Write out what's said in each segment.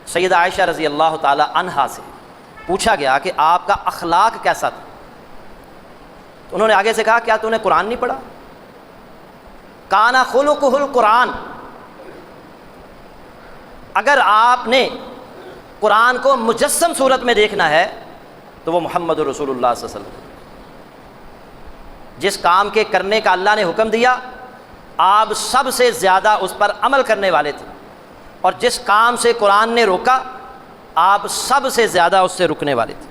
سیدہ عائشہ رضی اللہ تعالی عنہا سے پوچھا گیا کہ آپ کا اخلاق کیسا تھا، تو انہوں نے آگے سے کہا کیا تو نے قرآن نہیں پڑھا؟ کانا خلقہ القرآن، اگر آپ نے قرآن کو مجسم صورت میں دیکھنا ہے تو وہ محمد رسول اللہ صلی اللہ علیہ وسلم، جس کام کے کرنے کا اللہ نے حکم دیا آپ سب سے زیادہ اس پر عمل کرنے والے تھے، اور جس کام سے قرآن نے روکا آپ سب سے زیادہ اس سے رکنے والے تھے۔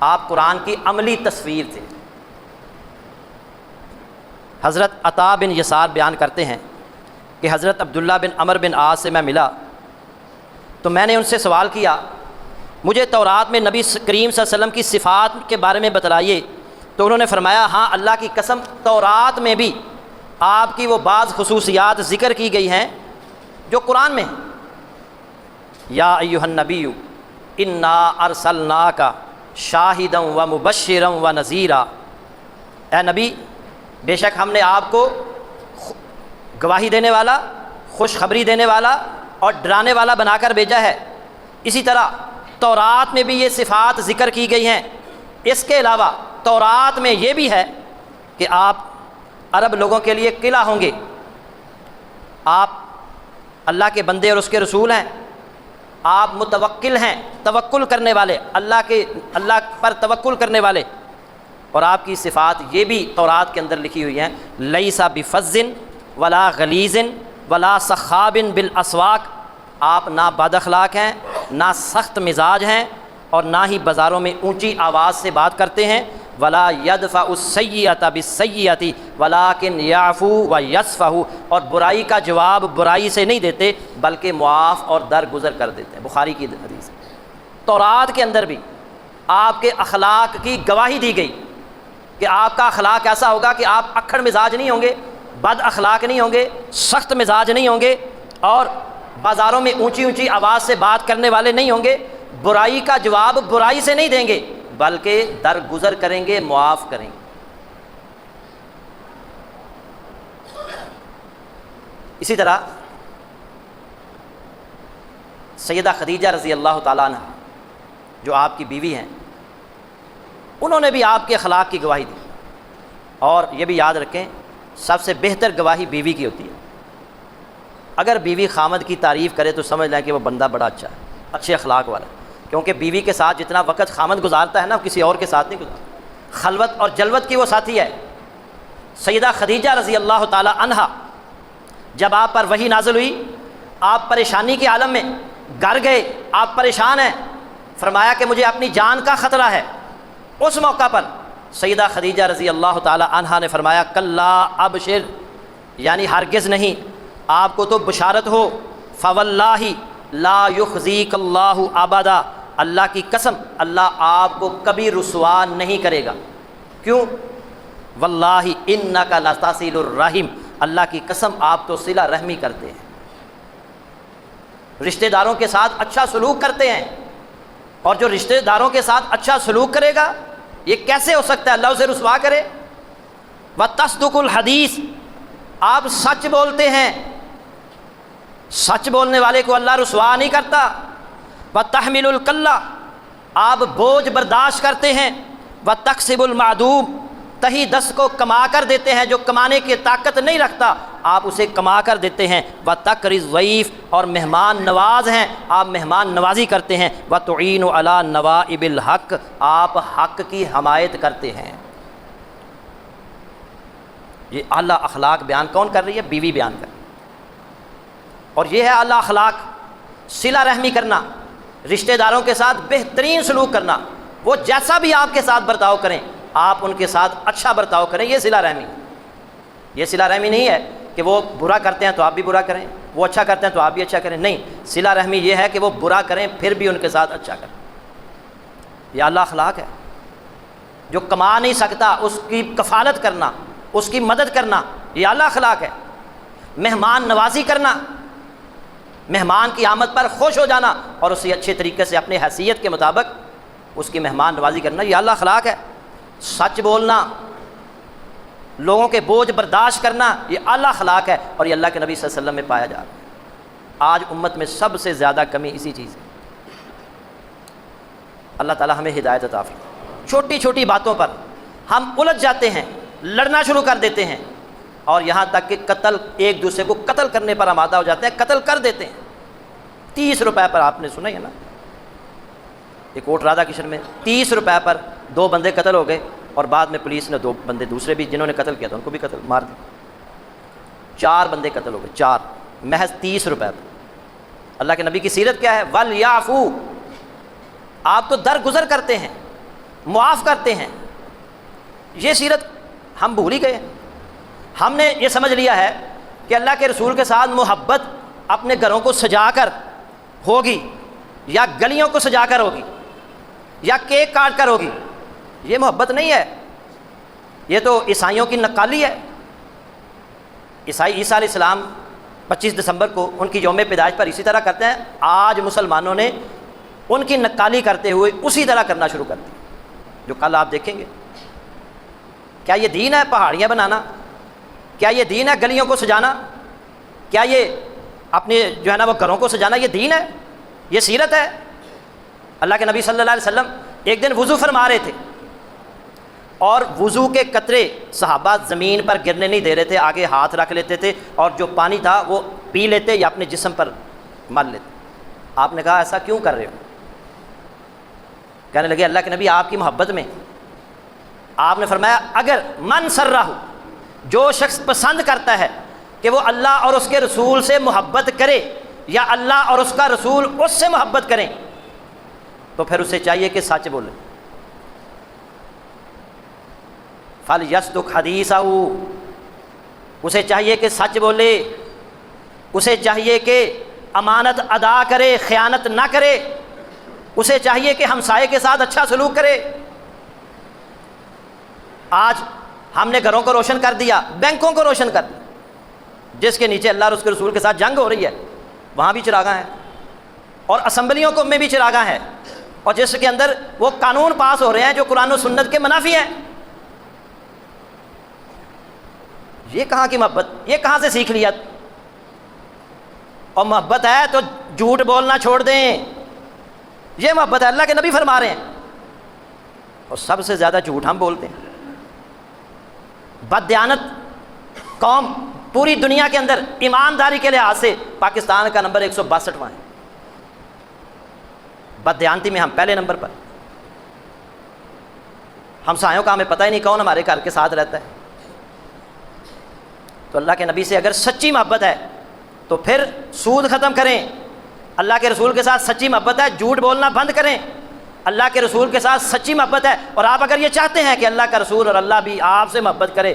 آپ قرآن کی عملی تصویر تھے۔ حضرت عطا بن یسار بیان کرتے ہیں کہ حضرت عبداللہ بن عمر بن عاص سے میں ملا تو میں نے ان سے سوال کیا مجھے تورات میں نبی کریم صلی اللہ علیہ وسلم کی صفات کے بارے میں بتلائیے، تو انہوں نے فرمایا ہاں اللہ کی قسم تورات میں بھی آپ کی وہ بعض خصوصیات ذکر کی گئی ہیں جو قرآن میں ہیں۔ یا ایھا النبی انا ارسلناک شاہدا و مبشرا و نذیرا، اے نبی بے شک ہم نے آپ کو گواہی دینے والا، خوشخبری دینے والا اور ڈرانے والا بنا کر بھیجا ہے۔ اسی طرح تورات میں بھی یہ صفات ذکر کی گئی ہیں۔ اس کے علاوہ تورات میں یہ بھی ہے کہ آپ عرب لوگوں کے لیے قلعہ ہوں گے، آپ اللہ کے بندے اور اس کے رسول ہیں، آپ متوکل ہیں، توکل کرنے والے، اللہ پر توکل کرنے والے، اور آپ کی صفات یہ بھی تورات کے اندر لکھی ہوئی ہیں، لیس بفظ ولا غلیظ ولا صخاب بالاسواق، آپ نہ بد اخلاق ہیں، نہ سخت مزاج ہیں، اور نہ ہی بازاروں میں اونچی آواز سے بات کرتے ہیں، ولا يدفع السیئۃ بالسیئۃ ولکن یعفو ویصفح، اور برائی کا جواب برائی سے نہیں دیتے بلکہ معاف اور درگزر کر دیتے ہیں۔ بخاری کی حدیث۔ تورات کے اندر بھی آپ کے اخلاق کی گواہی دی گئی کہ آپ کا اخلاق ایسا ہوگا کہ آپ اکھڑ مزاج نہیں ہوں گے، بد اخلاق نہیں ہوں گے، سخت مزاج نہیں ہوں گے، اور بازاروں میں اونچی اونچی آواز سے بات کرنے والے نہیں ہوں گے، برائی کا جواب برائی سے نہیں دیں گے بلکہ درگزر کریں گے، معاف کریں گے۔ اسی طرح سیدہ خدیجہ رضی اللہ تعالیٰ عنہ جو آپ کی بیوی ہیں، انہوں نے بھی آپ کے اخلاق کی گواہی دی، اور یہ بھی یاد رکھیں سب سے بہتر گواہی بیوی کی ہوتی ہے۔ اگر بیوی خامد کی تعریف کرے تو سمجھ لیں کہ وہ بندہ بڑا اچھا ہے، اچھے اخلاق والا ہے، کیونکہ بیوی کے ساتھ جتنا وقت خامد گزارتا ہے نا کسی اور کے ساتھ نہیں گزارتا، خلوت اور جلوت کی وہ ساتھی ہے۔ سیدہ خدیجہ رضی اللہ تعالی عنہا جب آپ پر وحی نازل ہوئی، آپ پریشانی کے عالم میں گھر گئے، آپ پریشان ہیں، فرمایا کہ مجھے اپنی جان کا خطرہ ہے۔ اس موقع پر سیدہ خدیجہ رضی اللہ تعالی عنہا نے فرمایا کلا ابشر، یعنی ہرگز نہیں، آپ کو تو بشارت ہو، فواللہ لا یخزیک اللہ ابدا، اللہ کی قسم اللہ آپ کو کبھی رسوا نہیں کرے گا۔ کیوں؟ واللہ انک لتصل الرحم، اللہ کی قسم آپ تو صلہ رحمی کرتے ہیں، رشتہ داروں کے ساتھ اچھا سلوک کرتے ہیں، اور جو رشتہ داروں کے ساتھ اچھا سلوک کرے گا یہ کیسے ہو سکتا ہے اللہ اسے رسوا کرے؟ وتصدق الحدیث، آپ سچ بولتے ہیں، سچ بولنے والے کو اللہ رسوا نہیں کرتا۔ وتحمل الکلہ، آپ بوجھ برداشت کرتے ہیں۔ وتکسب المعدوم، تہی دست کو کما کر دیتے ہیں، جو کمانے کی طاقت نہیں رکھتا آپ اسے کما کر دیتے ہیں۔ وتقری الضیف، اور مہمان نواز ہیں، آپ مہمان نوازی کرتے ہیں۔ وتعین علی نوائب الحق، آپ حق کی حمایت کرتے ہیں۔ یہ اعلیٰ اخلاق بیان کون کر رہی ہے؟ بیوی بیان کر رہی ہے، اور یہ ہے اعلیٰ اخلاق، صلہ رحمی کرنا، رشتہ داروں کے ساتھ بہترین سلوک کرنا، وہ جیسا بھی آپ کے ساتھ برتاؤ کریں آپ ان کے ساتھ اچھا برتاؤ کریں، یہ صلہ رحمی۔ یہ صلہ رحمی نہیں ہے کہ وہ برا کرتے ہیں تو آپ بھی برا کریں، وہ اچھا کرتے ہیں تو آپ بھی اچھا کریں، نہیں، صلہ رحمی یہ ہے کہ وہ برا کریں پھر بھی ان کے ساتھ اچھا کریں۔ یہ اعلیٰ اخلاق ہے۔ جو کما نہیں سکتا اس کی کفالت کرنا، اس کی مدد کرنا، یہ اعلیٰ اخلاق ہے۔ مہمان نوازی کرنا، مہمان کی آمد پر خوش ہو جانا اور اسے اچھے طریقے سے اپنے حیثیت کے مطابق اس کی مہمان نوازی کرنا، یہ اعلیٰ اخلاق ہے۔ سچ بولنا، لوگوں کے بوجھ برداشت کرنا، یہ اعلیٰ اخلاق ہے، اور یہ اللہ کے نبی صلی اللہ علیہ وسلم میں پایا جا رہا ہے۔ آج امت میں سب سے زیادہ کمی اسی چیز ہے۔ اللہ تعالیٰ ہمیں ہدایت عطا فرمائے۔ چھوٹی چھوٹی باتوں پر ہم الجھ جاتے ہیں، لڑنا شروع کر دیتے ہیں، اور یہاں تک کہ قتل، ایک دوسرے کو قتل کرنے پر آمادہ ہو جاتے ہیں، قتل کر دیتے ہیں۔ 30 روپے پر آپ نے سنا ہی ہے نا، ایک کوٹ رادھا کشن میں 30 روپے پر 2 بندے قتل ہو گئے، اور بعد میں پولیس نے 2 بندے دوسرے بھی جنہوں نے قتل کیا تھا ان کو بھی قتل مار دیا۔ 4 بندے قتل ہو گئے، 4 محض 30 روپے پر۔ اللہ کے نبی کی سیرت کیا ہے؟ وَلْيَعْفُوا، آپ تو درگزر کرتے ہیں، معاف کرتے ہیں۔ یہ سیرت ہم بھول ہی گئے ہیں۔ ہم نے یہ سمجھ لیا ہے کہ اللہ کے رسول کے ساتھ محبت اپنے گھروں کو سجا کر ہوگی، یا گلیوں کو سجا کر ہوگی، یا کیک کاٹ کر ہوگی۔ یہ محبت نہیں ہے، یہ تو عیسائیوں کی نقالی ہے۔ عیسائی عیسیٰ علیہ السلام 25 دسمبر کو ان کی یوم پیدائش پر اسی طرح کرتے ہیں، آج مسلمانوں نے ان کی نقالی کرتے ہوئے اسی طرح کرنا شروع کر دی، جو کل آپ دیکھیں گے۔ کیا یہ دین ہے پہاڑیاں بنانا؟ کیا یہ دین ہے گلیوں کو سجانا؟ کیا یہ اپنے جو ہے نا وہ گھروں کو سجانا یہ دین ہے؟ یہ سیرت ہے؟ اللہ کے نبی صلی اللہ علیہ وسلم ایک دن وضو فرما رہے تھے، اور وضو کے قطرے صحابہ زمین پر گرنے نہیں دے رہے تھے، آگے ہاتھ رکھ لیتے تھے، اور جو پانی تھا وہ پی لیتے یا اپنے جسم پر مل لیتے۔ آپ نے کہا ایسا کیوں کر رہے ہو؟ کہنے لگے اللہ کے نبی آپ کی محبت میں۔ آپ نے فرمایا اگر من سرہ، جو شخص پسند کرتا ہے کہ وہ اللہ اور اس کے رسول سے محبت کرے، یا اللہ اور اس کا رسول اس سے محبت کریں، تو پھر اسے چاہیے کہ سچ بولے۔ فَلْيَصْدُقْ حَدِيثَهُ، اسے چاہیے کہ سچ بولے، اسے چاہیے کہ امانت ادا کرے، خیانت نہ کرے، اسے چاہیے کہ ہمسائے کے ساتھ اچھا سلوک کرے۔ آج ہم نے گھروں کو روشن کر دیا، بینکوں کو روشن کر دیا، جس کے نیچے اللہ اور اس کے رسول کے ساتھ جنگ ہو رہی ہے وہاں بھی چراغاں ہیں، اور اسمبلیوں کو میں بھی چراغاں ہیں، اور جس کے اندر وہ قانون پاس ہو رہے ہیں جو قرآن و سنت کے منافی ہیں۔ یہ کہاں کی محبت؟ یہ کہاں سے سیکھ لیا؟ اور محبت ہے تو جھوٹ بولنا چھوڑ دیں، یہ محبت ہے۔ اللہ کے نبی فرما رہے ہیں، اور سب سے زیادہ جھوٹ ہم بولتے ہیں۔ بددیانت قوم پوری دنیا کے اندر ایمانداری کے لحاظ سے پاکستان کا نمبر 162واں ہے، بددیانتی میں ہم پہلے نمبر پر۔ ہمسایوں کا ہمیں پتہ ہی نہیں کون ہمارے گھر کے ساتھ رہتا ہے۔ تو اللہ کے نبی سے اگر سچی محبت ہے تو پھر سود ختم کریں، اللہ کے رسول کے ساتھ سچی محبت ہے جھوٹ بولنا بند کریں، اللہ کے رسول کے ساتھ سچی محبت ہے، اور آپ اگر یہ چاہتے ہیں کہ اللہ کا رسول اور اللہ بھی آپ سے محبت کرے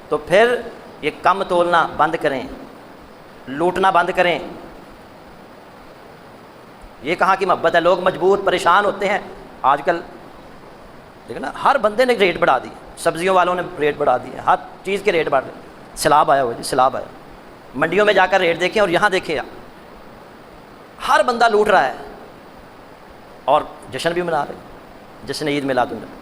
تو پھر یہ کم تولنا بند کریں، لوٹنا بند کریں۔ یہ کہاں کی محبت ہے؟ لوگ مجبور پریشان ہوتے ہیں آج کل، دیکھیں نا ہر بندے نے ریٹ بڑھا دی، سبزیوں والوں نے ریٹ بڑھا دیے، ہر چیز کے ریٹ بڑھ رہے، سیلاب آیا ہوا جی، سیلاب آیا۔ منڈیوں میں جا کر ریٹ دیکھیں اور یہاں دیکھیں، ہر بندہ لوٹ رہا ہے، اور جشن بھی منا رہے ہیں، جشن عید میلاد النبی۔